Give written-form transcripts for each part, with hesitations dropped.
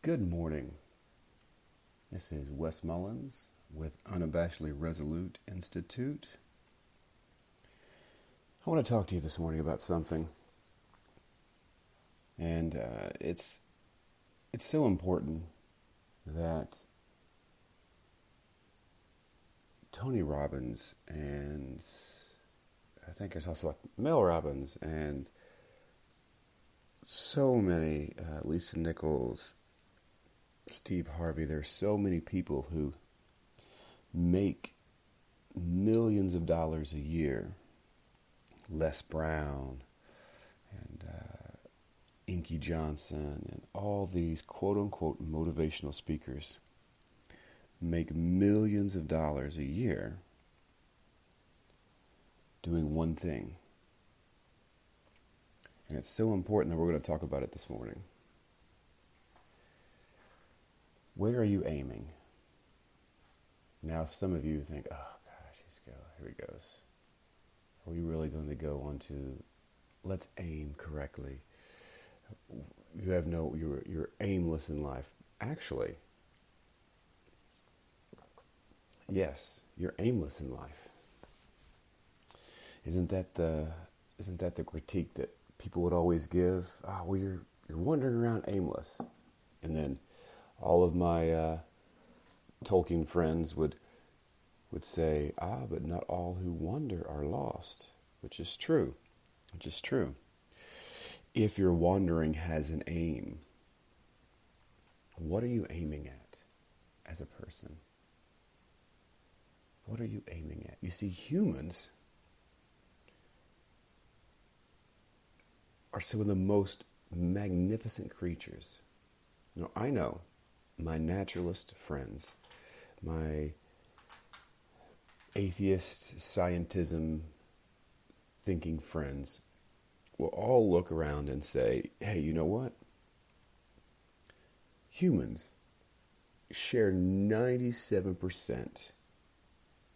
Good morning. This is Wes Mullins with Unabashedly Resolute Institute. I want to talk to you this morning about something, and it's so important that Tony Robbins and I think there's also like Mel Robbins and so many, Lisa Nichols, Steve Harvey, there's so many people who make millions of dollars a year. Les Brown and Inky Johnson and all these quote-unquote motivational speakers make millions of dollars a year doing one thing. And it's so important that we're going to talk about it this morning. Where are you aiming? Now, if some of you think, oh gosh, here he goes. Are we really going to go on to, let's aim correctly? You have you're aimless in life. Actually, yes, you're aimless in life. Isn't that the critique that people would always give? Oh, well, you're wandering around aimless. And then all of my Tolkien friends would say, but not all who wander are lost, which is true. If your wandering has an aim, what are you aiming at as a person? What are you aiming at? You see, humans are some of the most magnificent creatures. Now, I know my naturalist friends, my atheist, scientism thinking friends will all look around and say, hey, you know what? Humans share 97%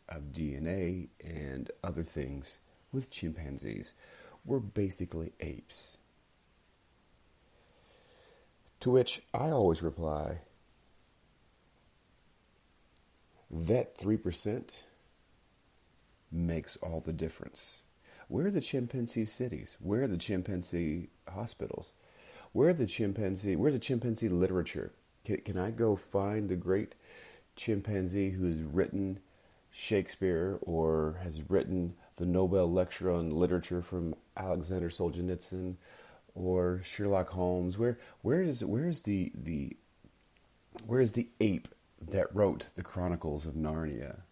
of DNA and other things with chimpanzees. We're basically apes. To which I always reply, that 3% makes all the difference. Where are the chimpanzee cities? Where are the chimpanzee hospitals? Where's the chimpanzee literature? Can I go find the great chimpanzee who's written Shakespeare or has written the Nobel lecture on literature from Alexander Solzhenitsyn or Sherlock Holmes? Where is the ape that wrote the Chronicles of Narnia?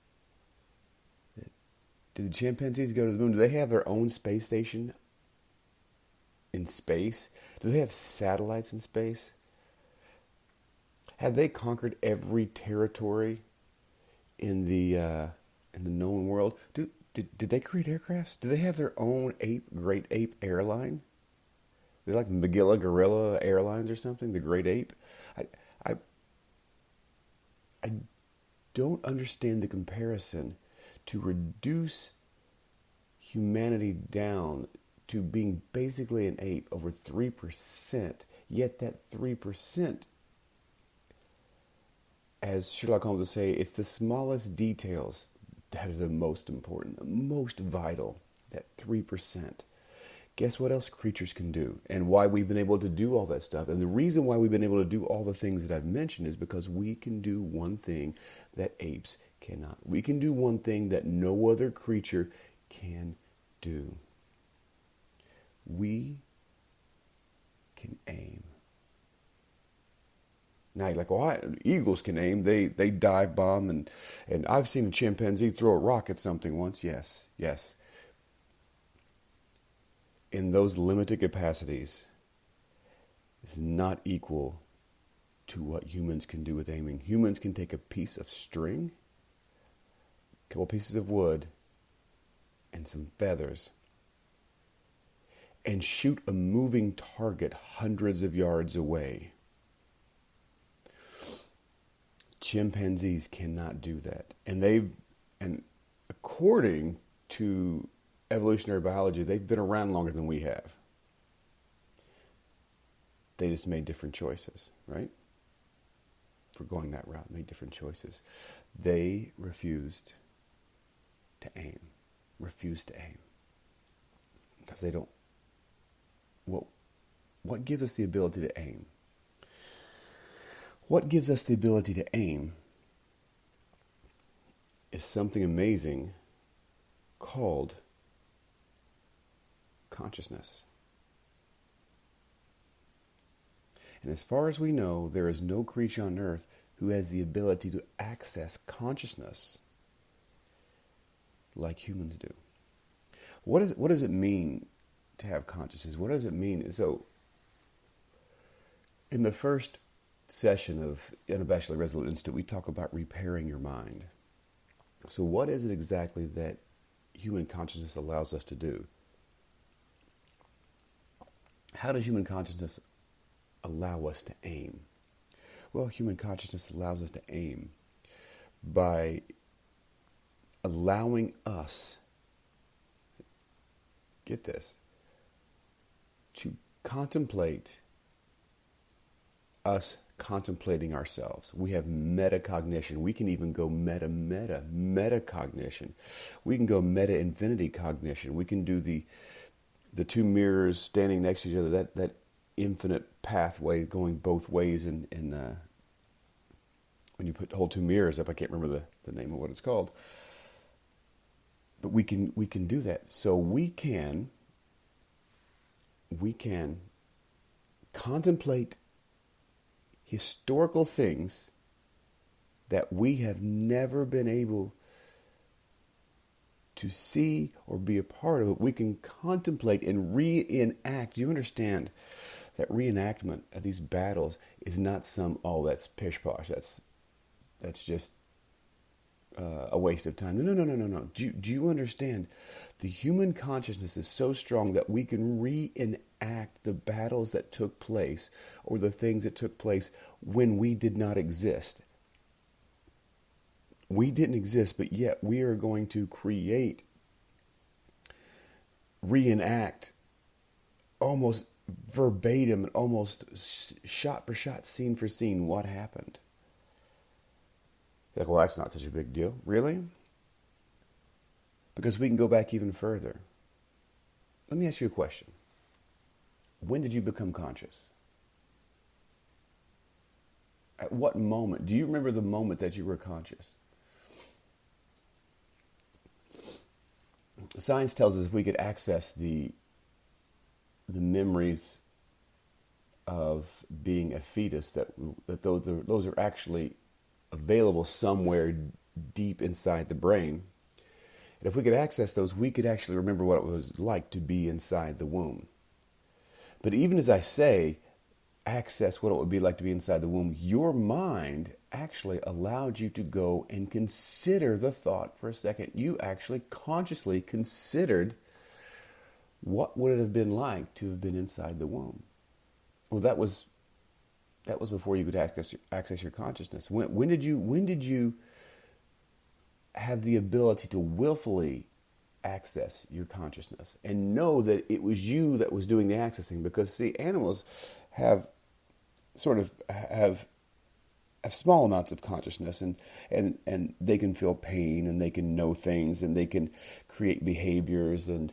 Did the chimpanzees go to the moon? Do they have their own space station in space? Do they have satellites in space? Have they conquered every territory in the known world? Did they create aircrafts? Do they have their own great ape airline? They're like Magilla Gorilla Airlines or something, the Great Ape. I don't understand the comparison to reduce humanity down to being basically an ape over 3%, yet that 3%, as Sherlock Holmes would say, it's the smallest details that are the most important, the most vital, that 3%. Guess what else creatures can do and why we've been able to do all that stuff? And the reason why we've been able to do all the things that I've mentioned is because we can do one thing that apes cannot. We can do one thing that no other creature can do. We can aim. Now you're like, well, eagles can aim. They dive bomb and I've seen a chimpanzee throw a rock at something once. Yes. In those limited capacities is not equal to what humans can do with aiming. Humans can take a piece of string, a couple pieces of wood, and some feathers, and shoot a moving target hundreds of yards away. Chimpanzees cannot do that. And according to evolutionary biology, they've been around longer than we have. They just made different choices, right? for going that route, made different choices. They refused to aim. Refused to aim. Because they don't... What gives us the ability to aim? What gives us the ability to aim is something amazing called consciousness. And as far as we know, there is no creature on earth who has the ability to access consciousness like humans do. What does it mean to have consciousness? What does it mean? So, in the first session of Unabashedly Resolute Institute, we talk about repairing your mind. So what is it exactly that human consciousness allows us to do? How does human consciousness allow us to aim? Well, human consciousness allows us to aim by allowing us, get this, to contemplate us contemplating ourselves. We have metacognition. We can even go metacognition. We can go meta-infinity cognition. We can do the two mirrors standing next to each other, that infinite pathway going both ways in when you hold two mirrors up. I can't remember the name of what it's called. But we can do that. So we can contemplate historical things that we have never been able to see or be a part of. We can contemplate and reenact. You understand that reenactment of these battles is not that's pish-posh. That's just a waste of time. No. Do you understand? The human consciousness is so strong that we can reenact the battles that took place or the things that took place when we did not exist. We didn't exist, but yet we are going to reenact almost verbatim, almost shot for shot, scene for scene what happened. You're like, well, that's not such a big deal. Really? Because we can go back even further. Let me ask you a question. When did you become conscious? At what moment? Do you remember the moment that you were conscious? Science tells us if we could access the memories of being a fetus, that those are actually available somewhere deep inside the brain. And if we could access those, we could actually remember what it was like to be inside the womb. But even as I say, access what it would be like to be inside the womb, your mind actually allowed you to go and consider the thought for a second. You actually consciously considered what would it have been like to have been inside the womb. Well, that was before you could access your consciousness. When did you have the ability to willfully access your consciousness and know that it was you that was doing the accessing? Because see, animals have small amounts of consciousness, and they can feel pain, and they can know things, and they can create behaviors, and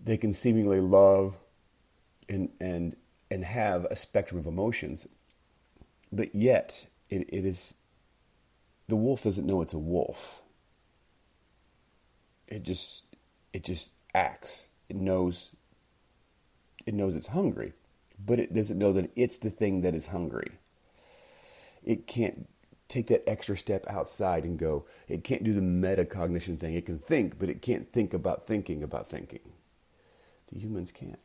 they can seemingly love and have a spectrum of emotions. But yet it is, the wolf doesn't know it's a wolf. It just acts. It knows it's hungry, but it doesn't know that it's the thing that is hungry. It can't take that extra step outside and go. It can't do the metacognition thing. It can think, but it can't think about thinking about thinking. The humans can't.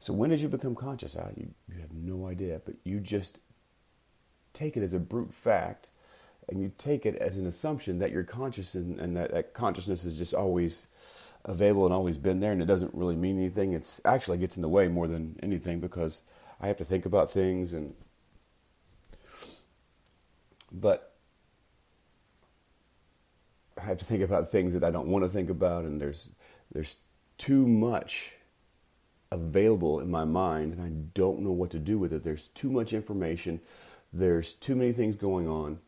So when did you become conscious? You have no idea, but you just take it as a brute fact, and you take it as an assumption that you're conscious, and that consciousness is just always available and always been there, and it doesn't really mean anything. It's actually gets in the way more than anything, because I have to think about things, but I have to think about things that I don't want to think about, and there's too much available in my mind and I don't know what to do with it. There's too much information. There's too many things going on.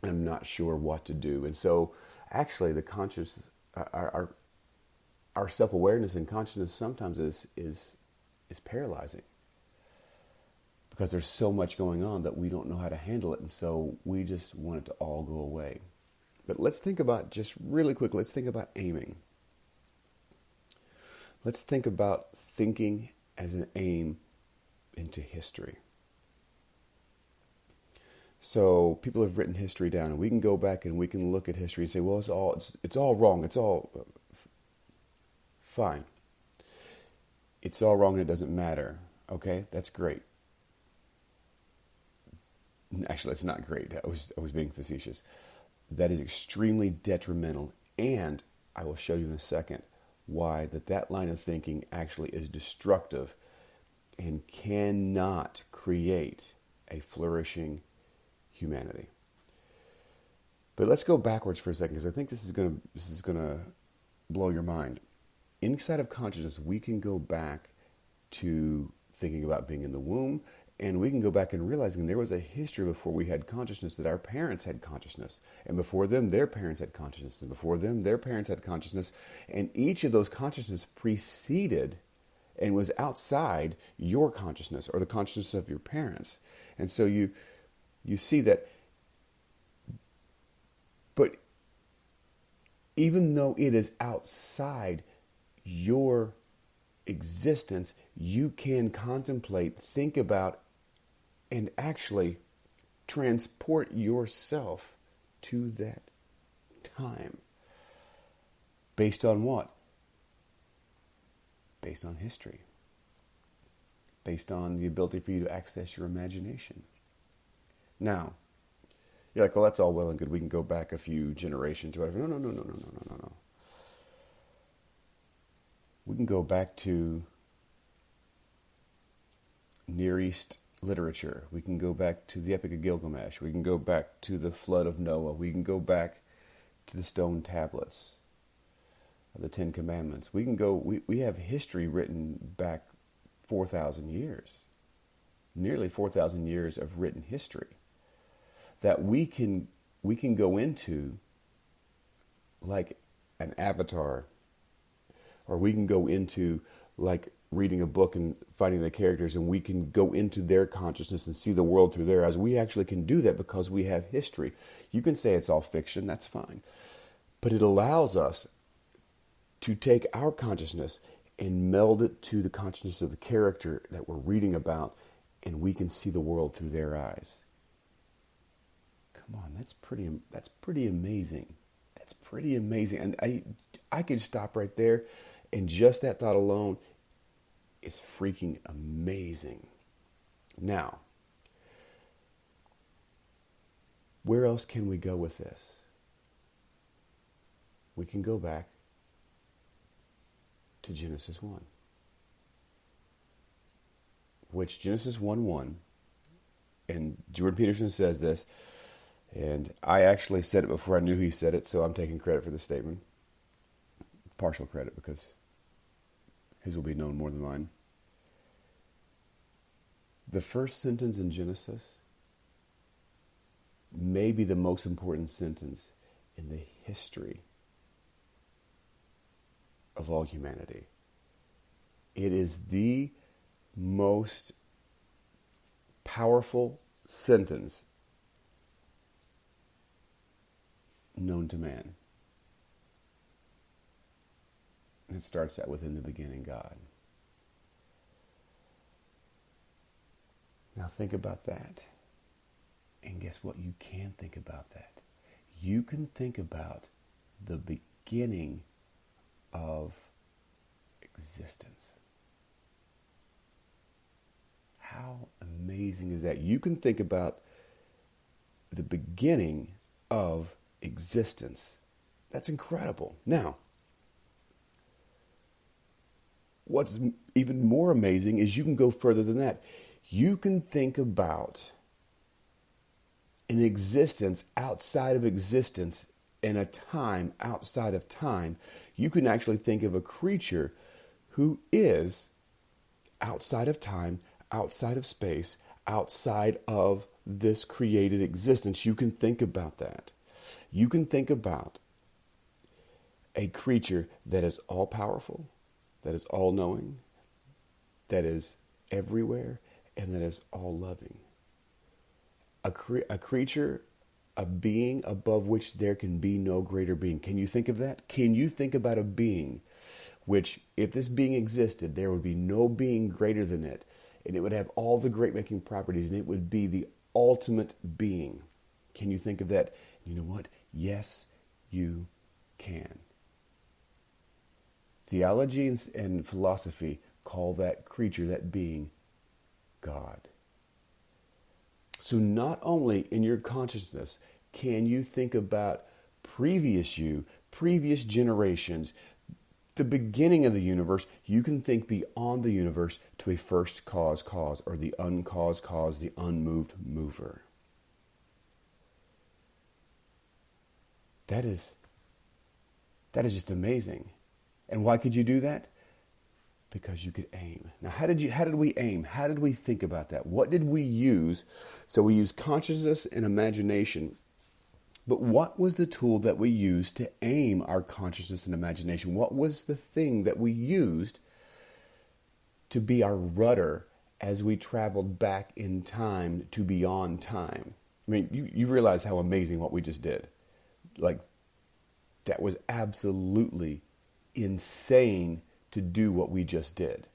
I'm not sure what to do. And so actually the conscious, our self-awareness and consciousness sometimes is paralyzing because there's so much going on that we don't know how to handle it. And so we just want it to all go away. But let's think about, just really quick, let's think about aiming. Let's think about thinking as an aim into history. So people have written history down, and we can go back and we can look at history and say, well, it's all wrong. It's all fine. It's all wrong and it doesn't matter. Okay, that's great. Actually, it's not great. I was being facetious. That is extremely detrimental, and I will show you in a second why that line of thinking actually is destructive and cannot create a flourishing humanity. But let's go backwards for a second, because I think this is gonna blow your mind. Inside of consciousness, we can go back to thinking about being in the womb, and we can go back and realizing there was a history before we had consciousness, that our parents had consciousness. And before them, their parents had consciousness. And before them, their parents had consciousness. And each of those consciousness preceded and was outside your consciousness or the consciousness of your parents. And so you see that, but even though it is outside your existence, you can contemplate, think about, and actually transport yourself to that time. Based on what? Based on history. Based on the ability for you to access your imagination. Now, you're like, well, that's all well and good. We can go back a few generations or whatever. No. We can go back to Near East literature. We can go back to the Epic of Gilgamesh. We can go back to the flood of Noah. We can go back to the stone tablets of the Ten Commandments. We can go, we have history written back 4,000 years. Nearly 4,000 years of written history that we can go into like an avatar, or we can go into like reading a book and finding the characters, and we can go into their consciousness and see the world through their eyes. We actually can do that because we have history. You can say it's all fiction, that's fine. But it allows us to take our consciousness and meld it to the consciousness of the character that we're reading about, and we can see the world through their eyes. Come on, that's pretty amazing. That's pretty amazing. And I could stop right there, and just that thought alone is freaking amazing. Now, where else can we go with this? We can go back to Genesis 1. Which Genesis 1:1, and Jordan Peterson says this, and I actually said it before I knew he said it, so I'm taking credit for this statement. Partial credit, because his will be known more than mine. The first sentence in Genesis may be the most important sentence in the history of all humanity. It is the most powerful sentence known to man. And it starts out with, in the beginning, God. Now think about that. And guess what? You can think about that. You can think about the beginning of existence. How amazing is that? You can think about the beginning of existence. That's incredible. Now, what's even more amazing is you can go further than that. You can think about an existence outside of existence and a time outside of time. You can actually think of a creature who is outside of time, outside of space, outside of this created existence. You can think about that. You can think about a creature that is all powerful, that is all knowing, that is everywhere, and that is all loving. A creature, a being above which there can be no greater being. Can you think of that? Can you think about a being which, if this being existed, there would be no being greater than it, and it would have all the great making properties, and it would be the ultimate being? Can you think of that? You know what? Yes, you can. Theology and philosophy call that creature, that being, God. So not only in your consciousness can you think about previous you, previous generations, the beginning of the universe, you can think beyond the universe to a first cause, or the uncaused cause, the unmoved mover. That is just amazing. And why could you do that? Because you could aim. Now, how did we aim? How did we think about that? What did we use? So we used consciousness and imagination. But what was the tool that we used to aim our consciousness and imagination? What was the thing that we used to be our rudder as we traveled back in time to beyond time? I mean, you realize how amazing what we just did. Like, that was absolutely insane to do what we just did.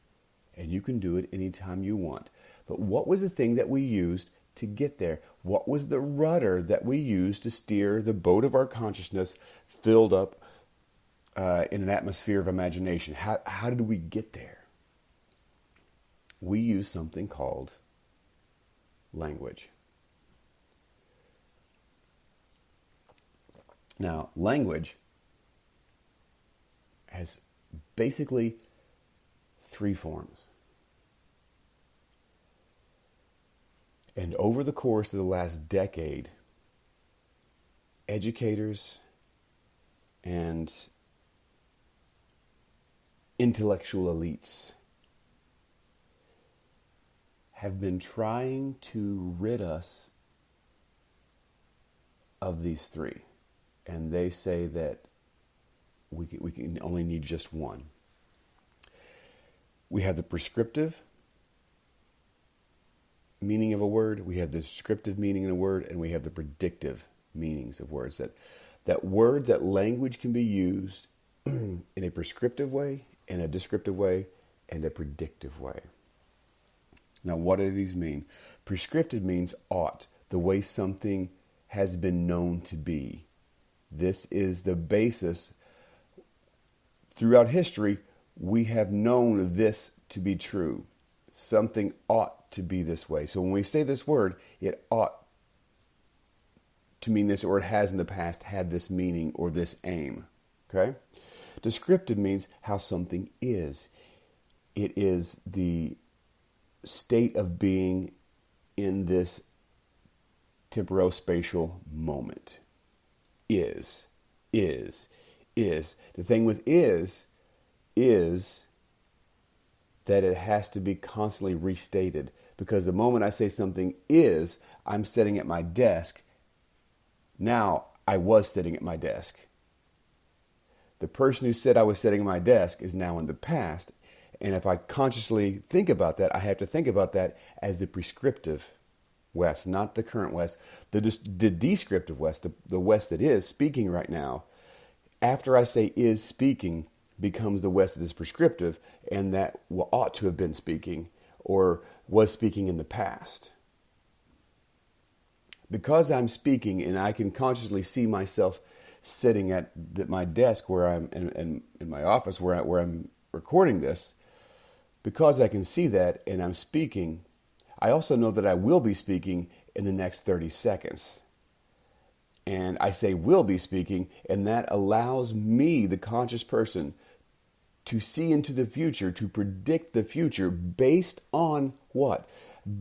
And you can do it anytime you want. But what was the thing that we used to get there? What was the rudder that we used to steer the boat of our consciousness filled up in an atmosphere of imagination? How did we get there? We used something called language. Now, language has basically three forms. And over the course of the last decade, educators and intellectual elites have been trying to rid us of these three. And they say that we can only need just one. We have the prescriptive meaning of a word, we have the descriptive meaning of a word, and we have the predictive meanings of words. That words, that language can be used in a prescriptive way, in a descriptive way, and a predictive way. Now, what do these mean? Prescriptive means ought, the way something has been known to be. This is the basis. Throughout history, we have known this to be true. Something ought to be this way. So when we say this word, it ought to mean this, or it has in the past had this meaning or this aim. Okay? Descriptive means how something is. It is the state of being in this temporospatial moment. Is. The thing with is that it has to be constantly restated. Because the moment I say something is, I'm sitting at my desk. Now, I was sitting at my desk. The person who said I was sitting at my desk is now in the past. And if I consciously think about that, I have to think about that as the prescriptive West, not the current West. The descriptive West, the West that is speaking right now, after I say is speaking, becomes the West that is prescriptive, and that ought to have been speaking or was speaking in the past. Because I'm speaking and I can consciously see myself sitting at my desk where I'm in my office where I'm recording this, because I can see that and I'm speaking, I also know that I will be speaking in the next 30 seconds. And I say will be speaking, and that allows me, the conscious person, to see into the future, to predict the future based on what?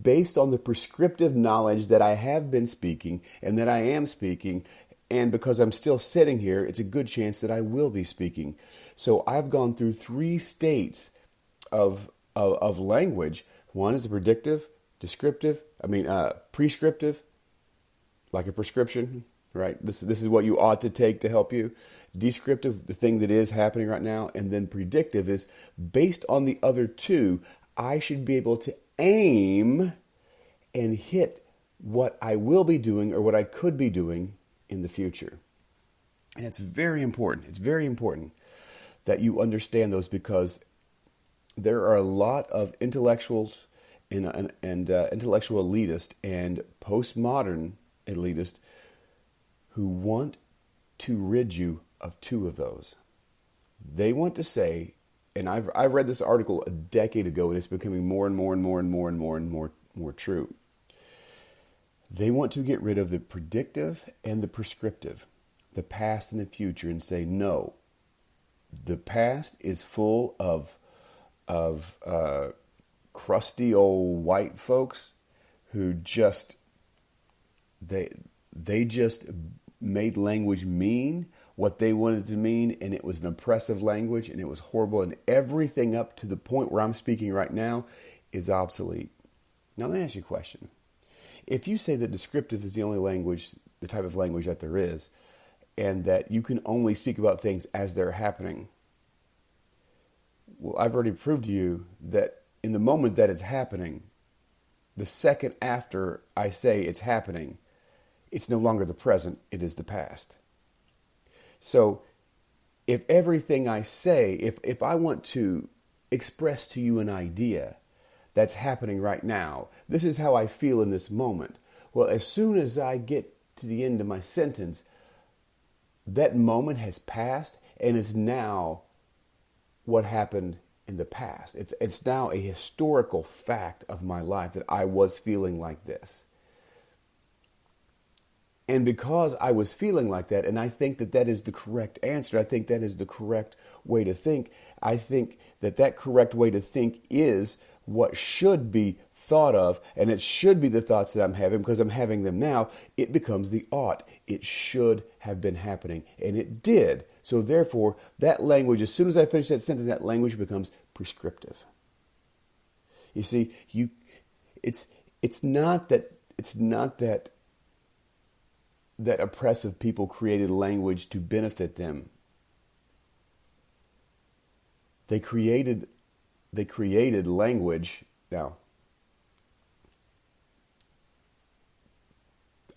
Based on the prescriptive knowledge that I have been speaking and that I am speaking. And because I'm still sitting here, it's a good chance that I will be speaking. So I've gone through 3 states of of language. One is the predictive, prescriptive, like a prescription, right? This is what you ought to take to help you. Descriptive, the thing that is happening right now. And then predictive is based on the other two. I should be able to aim and hit what I will be doing or what I could be doing in the future. And it's very important. It's very important that you understand those, because there are a lot of intellectuals and intellectual elitists and postmodern elitists who want to rid you of two of those. They want to say, and I've read this article a decade ago, and it's becoming more and more and more and more and more and more true. They want to get rid of the predictive and the prescriptive, the past and the future, and say, no, the past is full of crusty old white folks who just they just made language mean what they wanted to mean, and it was an oppressive language, and it was horrible, and everything up to the point where I'm speaking right now is obsolete. Now let me ask you a question. If you say that descriptive is the only language, the type of language that there is, and that you can only speak about things as they're happening, well, I've already proved to you that in the moment that it's happening, the second after I say it's happening, it's no longer the present, it is the past. So if everything I say, if I want to express to you an idea that's happening right now, this is how I feel in this moment. Well, as soon as I get to the end of my sentence, that moment has passed and is now what happened in the past. It's now a historical fact of my life that I was feeling like this. And because I was feeling like that, and I think that that is the correct answer, I think that is the correct way to think, I think that that correct way to think is what should be thought of, and it should be the thoughts that I'm having, because I'm having them now. It becomes the ought. It should have been happening, and it did. So therefore, that language, as soon as I finish that sentence, that language becomes prescriptive. You see, it's not that oppressive people created language to benefit them. They created language. Now,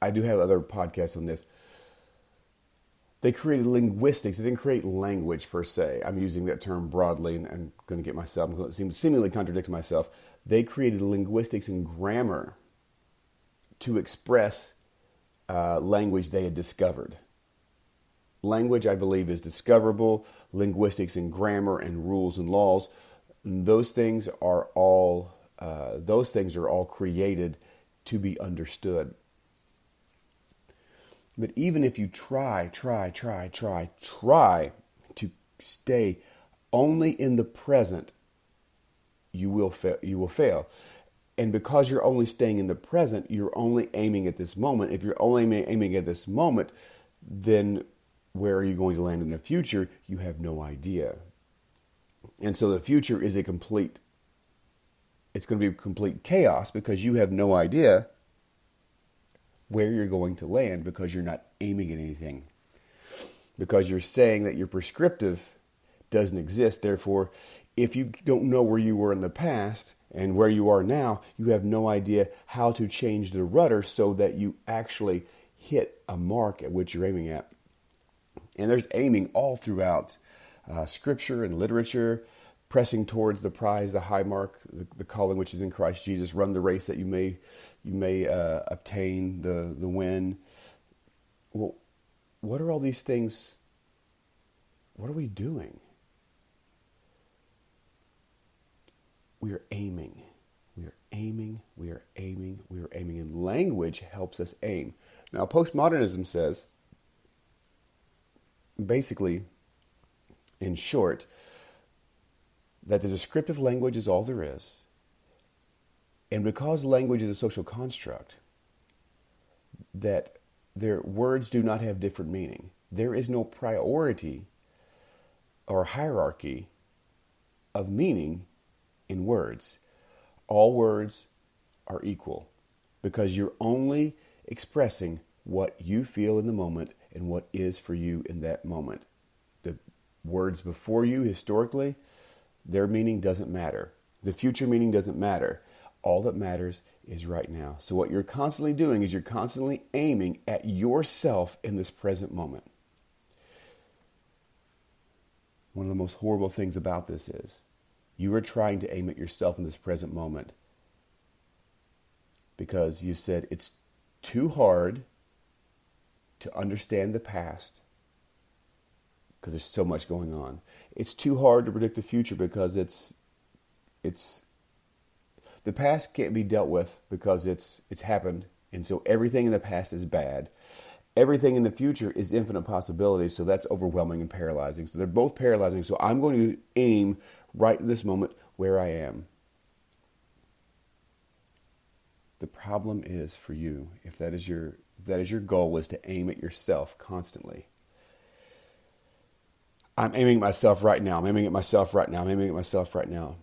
I do have other podcasts on this. They created linguistics. They didn't create language per se. I'm using that term broadly, and I'm going to get myself, I'm going to seemingly contradict myself. They created linguistics and grammar to express language they had discovered. Language, I believe, is discoverable. Linguistics and grammar and rules and laws, those things are all created to be understood. But even if you try to stay only in the present, you will fail. And because you're only staying in the present, you're only aiming at this moment. If you're only aiming at this moment, then where are you going to land in the future? You have no idea. And so the future is it's going to be complete chaos, because you have no idea where you're going to land, because you're not aiming at anything. Because you're saying that your prescriptive doesn't exist. Therefore, if you don't know where you were in the past and where you are now, you have no idea how to change the rudder so that you actually hit a mark at which you're aiming at. And there's aiming all throughout Scripture and literature, pressing towards the prize, the high mark, the calling which is in Christ Jesus. Run the race that you may obtain the win. Well, what are all these things? What are we doing? We are aiming. We are aiming. We are aiming. We are aiming. And language helps us aim. Now, postmodernism says, basically, in short, that the descriptive language is all there is. And because language is a social construct, that their words do not have different meaning. There is no priority or hierarchy of meaning in words. All words are equal because you're only expressing what you feel in the moment and what is for you in that moment. The words before you, historically, their meaning doesn't matter. The future meaning doesn't matter. All that matters is right now. So what you're constantly doing is you're constantly aiming at yourself in this present moment. One of the most horrible things about this is you are trying to aim at yourself in this present moment because you said it's too hard to understand the past because there's so much going on. It's too hard to predict the future because it's the past can't be dealt with because it's happened, and so everything in the past is bad. Everything in the future is infinite possibilities, so that's overwhelming and paralyzing. So they're both paralyzing, so I'm going to aim right in this moment where I am. The problem is for you, if that is your goal, is to aim at yourself constantly. I'm aiming at myself right now. I'm aiming at myself right now. I'm aiming at myself right now.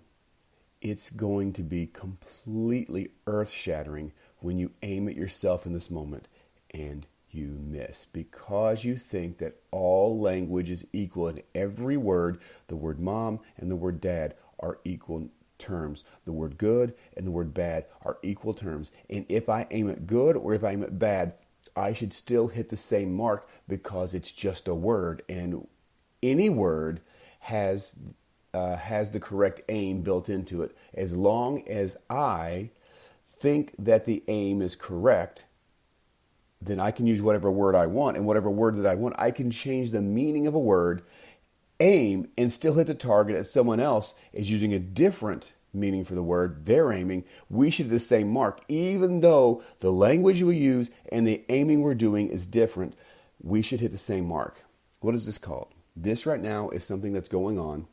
It's going to be completely earth-shattering when you aim at yourself in this moment and you miss because you think that all language is equal and every word, the word mom and the word dad, are equal terms. The word good and the word bad are equal terms. And if I aim at good or if I aim at bad, I should still hit the same mark because it's just a word. And any word has the correct aim built into it. As long as I think that the aim is correct, then I can use whatever word I want, and whatever word that I want, I can change the meaning of a word, aim, and still hit the target as someone else is using a different meaning for the word they're aiming. We should hit the same mark. Even though the language we use and the aiming we're doing is different, we should hit the same mark. What is this called? This right now is something that's going on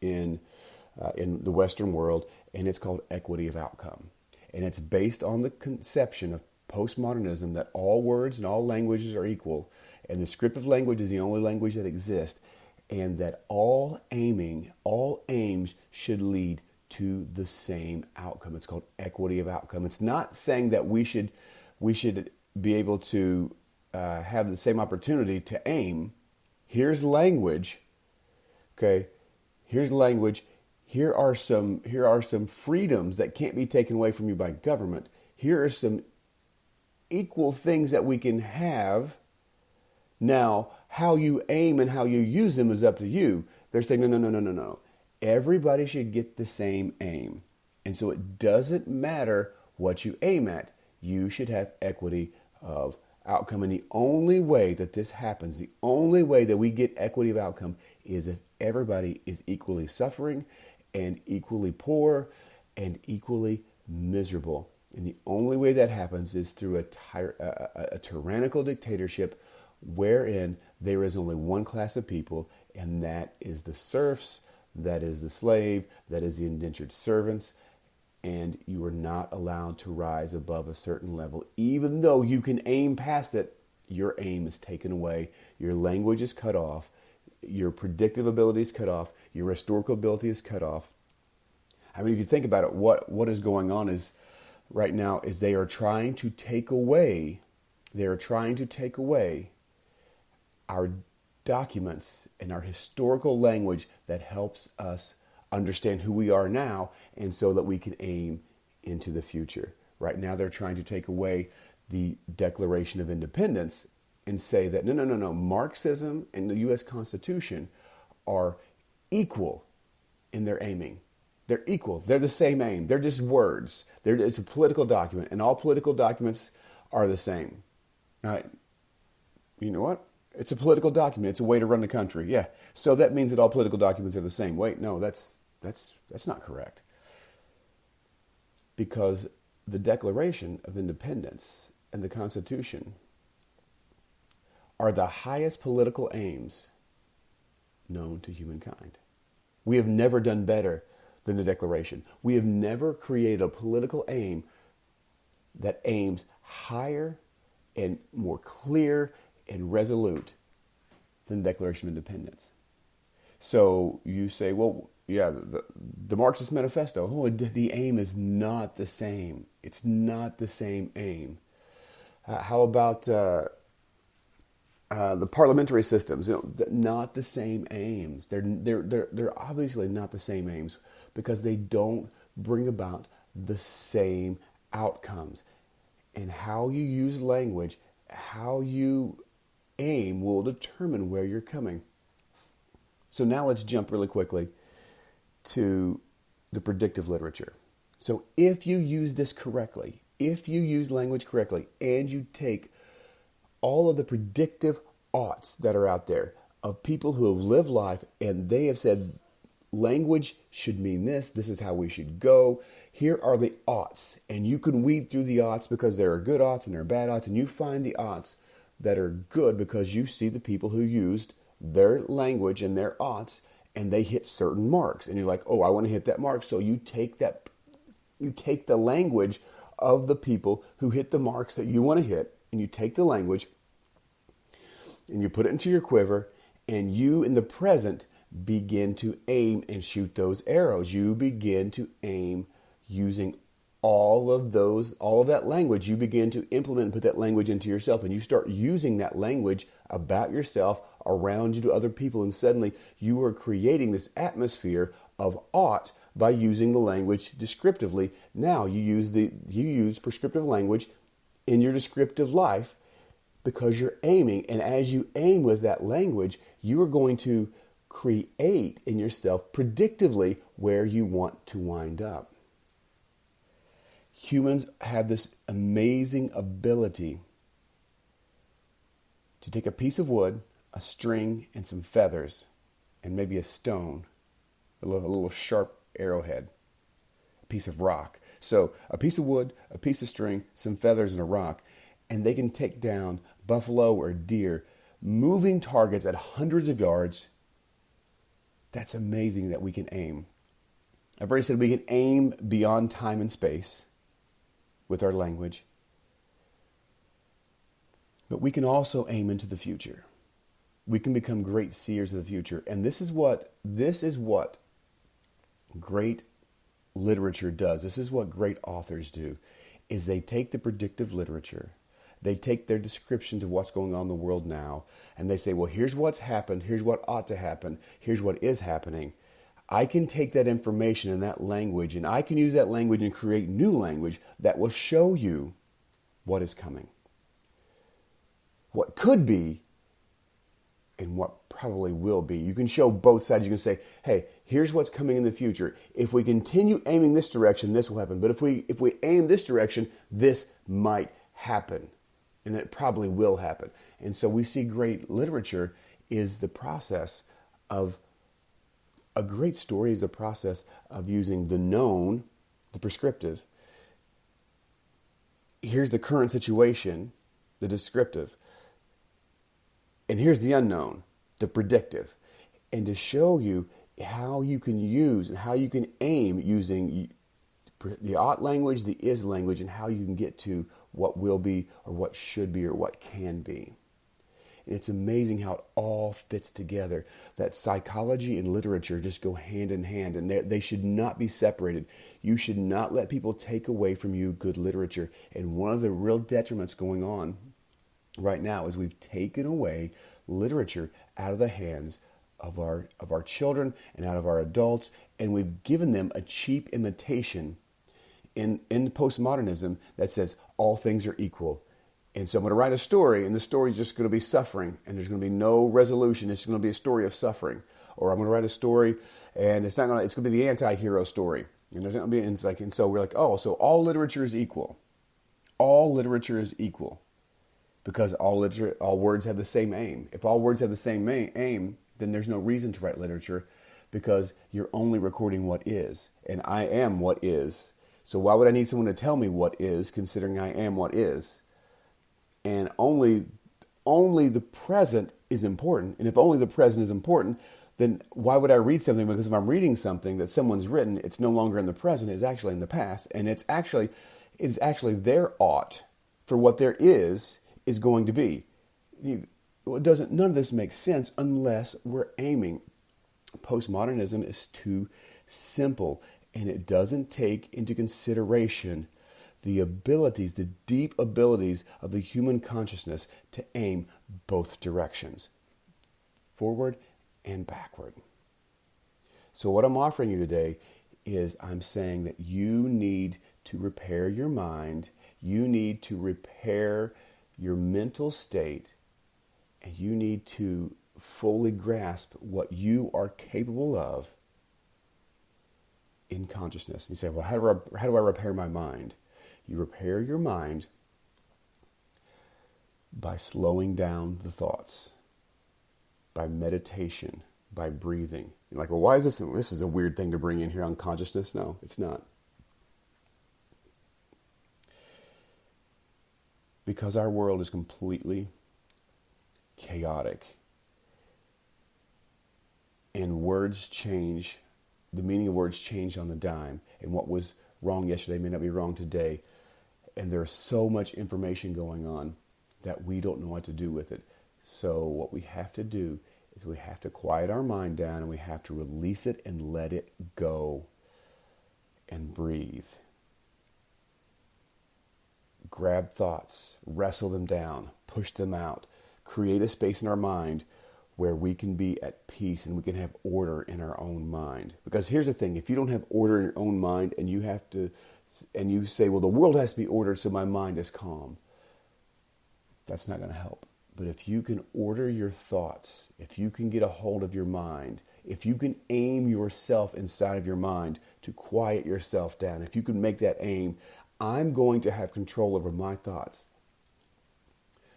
in the Western world, and it's called equity of outcome. And it's based on the conception of postmodernism that all words and all languages are equal, and the descriptive language is the only language that exists, and that all aims should lead to the same outcome. It's called equity of outcome. It's not saying that we should be able to have the same opportunity to aim. Here's language, okay? Here's language. Here are some freedoms that can't be taken away from you by government. Here are some equal things that we can have. Now, how you aim and how you use them is up to you. They're saying, no. Everybody should get the same aim. And so it doesn't matter what you aim at. You should have equity of outcome. And the only way that this happens, the only way that we get equity of outcome is if everybody is equally suffering and equally poor and equally miserable. And the only way that happens is through a tyrannical dictatorship wherein there is only one class of people, and that is the serfs, that is the slave, that is the indentured servants, and you are not allowed to rise above a certain level. Even though you can aim past it, your aim is taken away, your language is cut off, your predictive ability is cut off, your historical ability is cut off. I mean, if you think about it, what is going on is right now is they are trying to take away our documents and our historical language that helps us understand who we are now, and so that we can aim into the future. Right now they're trying to take away the Declaration of Independence and say that no, Marxism and the U.S. Constitution are equal in their aiming. They're equal. They're the same aim. They're just words. It's a political document, and all political documents are the same. Now, you know what? It's a political document. It's a way to run the country. Yeah. So that means that all political documents are the same. Wait, no, that's not correct. Because the Declaration of Independence and the Constitution are the highest political aims known to humankind. We have never done better than the Declaration. We have never created a political aim that aims higher and more clear and resolute than the Declaration of Independence. So you say, well, Yeah, the Marxist Manifesto. Oh, the aim is not the same. It's not the same aim. How about the parliamentary systems? Not the same aims. They're obviously not the same aims because they don't bring about the same outcomes. And how you use language, how you aim will determine where you're coming. So now let's jump really quickly to the predictive literature. So if you use this correctly, if you use language correctly, and you take all of the predictive oughts that are out there of people who have lived life and they have said language should mean this, this is how we should go, here are the oughts, and you can weed through the oughts because there are good oughts and there are bad oughts, and you find the oughts that are good because you see the people who used their language and their oughts and they hit certain marks, and you're like, oh, I want to hit that mark. So you take the language of the people who hit the marks that you want to hit, and you take the language and you put it into your quiver, and you in the present begin to aim and shoot those arrows. You begin to aim using all of that language. You begin to implement and put that language into yourself, and you start using that language about yourself around you to other people, and suddenly you are creating this atmosphere of ought by using the language descriptively. Now you use prescriptive language in your descriptive life because you're aiming, and as you aim with that language, you are going to create in yourself predictively where you want to wind up. Humans have this amazing ability to take a piece of wood, a string, and some feathers, and maybe a stone, a little sharp arrowhead, a piece of rock. So a piece of wood, a piece of string, some feathers, and a rock, and they can take down buffalo or deer, moving targets at hundreds of yards. That's amazing that we can aim. I've already said we can aim beyond time and space with our language. But we can also aim into the future. We can become great seers of the future. And this is what great literature does. This is what great authors do, is they take the predictive literature, they take their descriptions of what's going on in the world now, and they say, well, here's what's happened, here's what ought to happen, here's what is happening. I can take that information and that language, and I can use that language and create new language that will show you what is coming, what could be, and what probably will be. You can show both sides. You can say, hey, here's what's coming in the future. If we continue aiming this direction, this will happen. But if we aim this direction, this might happen. And it probably will happen. And so we see great literature is the process of, a great story is the process of using the known, the prescriptive. Here's the current situation, the descriptive. And here's the unknown, the predictive. And to show you how you can use and how you can aim using the ought language, the is language, and how you can get to what will be or what should be or what can be. And it's amazing how it all fits together. That psychology and literature just go hand in hand, and they should not be separated. You should not let people take away from you good literature. And one of the real detriments going on right now is we've taken away literature out of the hands of our children and out of our adults, and we've given them a cheap imitation in postmodernism that says all things are equal. And so I'm going to write a story, and the story is just going to be suffering, and there's going to be no resolution. It's going to be a story of suffering. Or I'm going to write a story, and it's going to be the anti-hero story. And there's going to be, and so we're like, oh, so all literature is equal. All literature is equal. Because all words have the same aim. If all words have the same aim, then there's no reason to write literature, because you're only recording what is. And I am what is. So why would I need someone to tell me what is, considering I am what is? And only the present is important. And if only the present is important, then why would I read something? Because if I'm reading something that someone's written, it's no longer in the present, it's actually in the past. And it's actually their ought for what there is going to be. None of this makes sense unless we're aiming. Postmodernism is too simple, and it doesn't take into consideration the abilities, the deep abilities of the human consciousness to aim both directions, forward and backward. So what I'm offering you today is I'm saying that you need to repair your mind, you need to repair your mental state, and you need to fully grasp what you are capable of in consciousness. You say, well, how do I repair my mind? You repair your mind by slowing down the thoughts, by meditation, by breathing. You're like, well, why is this? This is a weird thing to bring in here on consciousness. No, it's not. Because our world is completely chaotic. And words change, the meaning of words change on a dime. And what was wrong yesterday may not be wrong today. And there's so much information going on that we don't know what to do with it. So what we have to do is we have to quiet our mind down and we have to release it and let it go and breathe. Grab thoughts, wrestle them down, push them out, create a space in our mind where we can be at peace and we can have order in our own mind. Because here's the thing, if you don't have order in your own mind and you say, well, the world has to be ordered so my mind is calm, that's not going to help. But if you can order your thoughts, if you can get a hold of your mind, if you can aim yourself inside of your mind to quiet yourself down, if you can make that aim, I'm going to have control over my thoughts.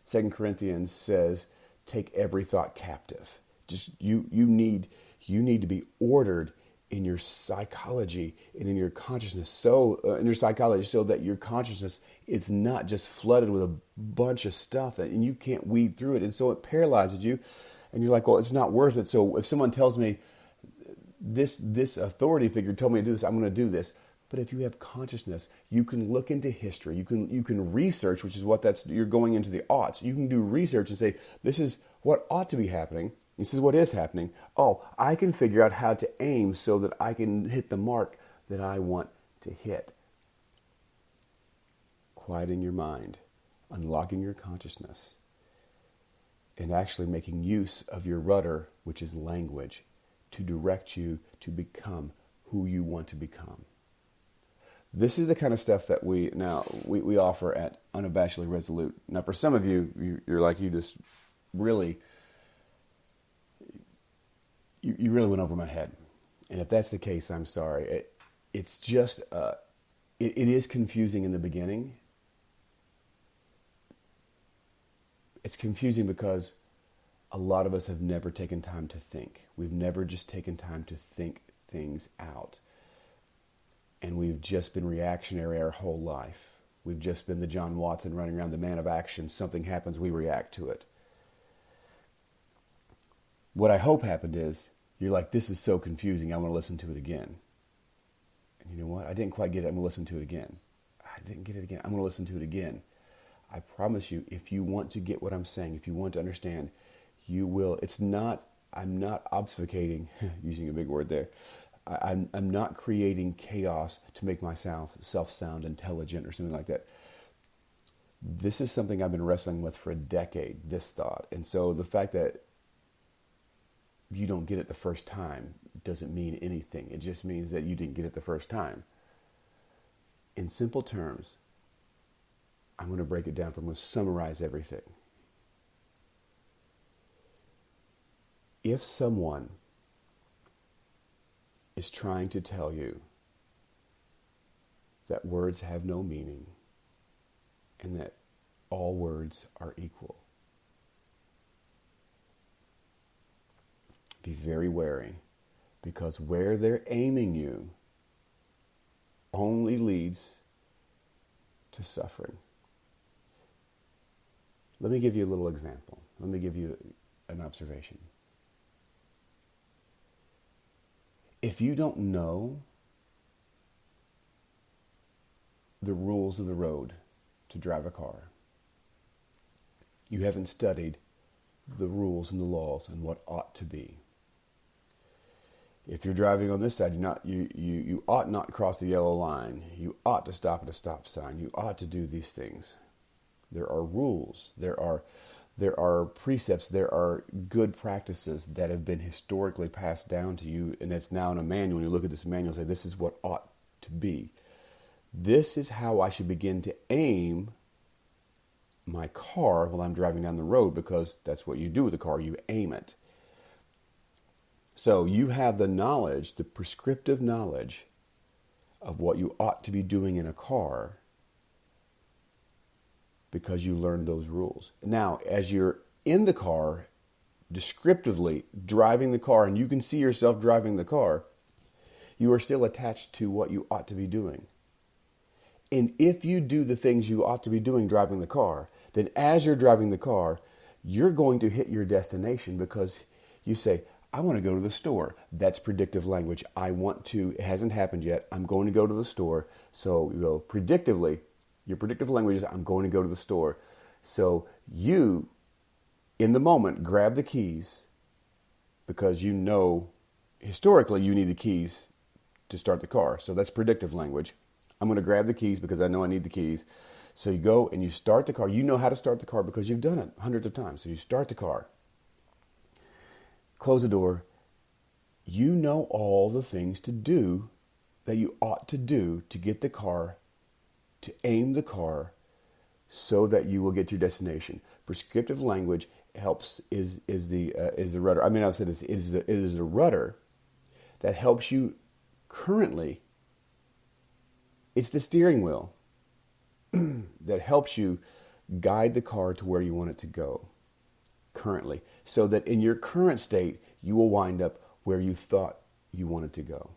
2 Corinthians says, take every thought captive. Just you need to be ordered in your psychology and in your consciousness, so that your consciousness is not just flooded with a bunch of stuff and you can't weed through it, and so it paralyzes you, and you're like, well, it's not worth it. So if someone tells me this authority figure told me to do this, I'm going to do this. But if you have consciousness, you can look into history. You can research, which is you're going into the oughts. You can do research and say, this is what ought to be happening. This is what is happening. Oh, I can figure out how to aim so that I can hit the mark that I want to hit. Quieting your mind, unlocking your consciousness, and actually making use of your rudder, which is language, to direct you to become who you want to become. This is the kind of stuff that we offer at Unabashedly Resolute. Now, for some of you, you're like, you just really, you really went over my head. And if that's the case, I'm sorry. It's just, it is confusing in the beginning. It's confusing because a lot of us have never taken time to think. We've never just taken time to think things out. And we've just been reactionary our whole life. We've just been the John Watson running around, the man of action. Something happens, we react to it. What I hope happened is, you're like, this is so confusing, I want to listen to it again. And you know what? I didn't quite get it, I'm going to listen to it again. I didn't get it again, I'm going to listen to it again. I promise you, if you want to get what I'm saying, if you want to understand, you will. I'm not obfuscating, using a big word there. I'm not creating chaos to make myself sound intelligent or something like that. This is something I've been wrestling with for a decade, this thought. And so the fact that you don't get it the first time doesn't mean anything. It just means that you didn't get it the first time. In simple terms, I'm going to break it down. I'm going to summarize everything. If someone is trying to tell you that words have no meaning and that all words are equal, be very wary, because where they're aiming you only leads to suffering. Let me give you a little example. Let me give you an observation. If you don't know the rules of the road to drive a car, you haven't studied the rules and the laws and what ought to be. If you're driving on this side, you ought not cross the yellow line. You ought to stop at a stop sign. You ought to do these things. There are rules. There are precepts. There are good practices that have been historically passed down to you, and it's now in a manual. When you look at this manual, say, this is what ought to be. This is how I should begin to aim my car while I'm driving down the road, because that's what you do with the car. You aim it. So you have the knowledge, the prescriptive knowledge of what you ought to be doing in a car because you learned those rules. Now, as you're in the car, descriptively driving the car, and you can see yourself driving the car, you are still attached to what you ought to be doing. And if you do the things you ought to be doing driving the car, then as you're driving the car, you're going to hit your destination because you say, I want to go to the store. That's predictive language. It hasn't happened yet. I'm going to go to the store. So you go predictively, your predictive language is, I'm going to go to the store. So you, in the moment, grab the keys because you know historically you need the keys to start the car. So that's predictive language. I'm going to grab the keys because I know I need the keys. So you go and you start the car. You know how to start the car because you've done it hundreds of times. So you start the car, close the door. You know all the things to do that you ought to do to get the car, to aim the car so that you will get your destination. Prescriptive language is the rudder. I mean, I've said it is the rudder that helps you currently. It's the steering wheel that helps you guide the car to where you want it to go currently, so that in your current state, you will wind up where you thought you wanted to go,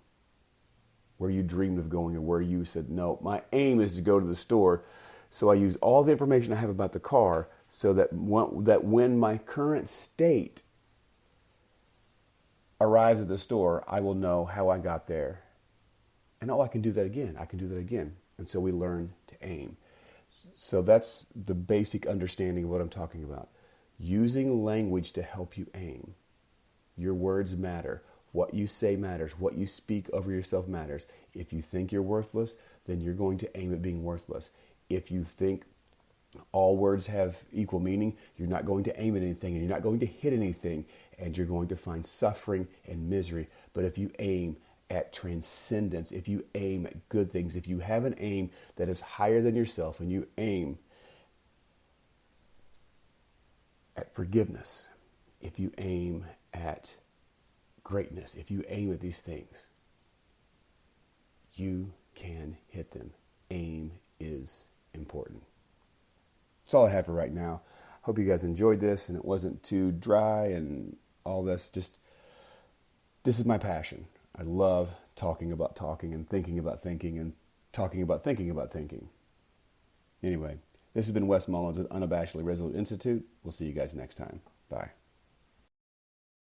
where you dreamed of going, or where you said, no, my aim is to go to the store. So I use all the information I have about the car so that when my current state arrives at the store, I will know how I got there. And I can do that again. I can do that again. And so we learn to aim. So that's the basic understanding of what I'm talking about. Using language to help you aim. Your words matter. What you say matters. What you speak over yourself matters. If you think you're worthless, then you're going to aim at being worthless. If you think all words have equal meaning, you're not going to aim at anything, and you're not going to hit anything, and you're going to find suffering and misery. But if you aim at transcendence, if you aim at good things, if you have an aim that is higher than yourself, and you aim at forgiveness, if you aim at greatness, if you aim at these things, you can hit them. Aim is important. That's all I have for right now. Hope you guys enjoyed this and it wasn't too dry and all this. This is my passion. I love talking about talking and thinking about thinking and talking about thinking about thinking. Anyway, this has been Wes Mullins with Unabashedly Resolute Institute. We'll see you guys next time. Bye.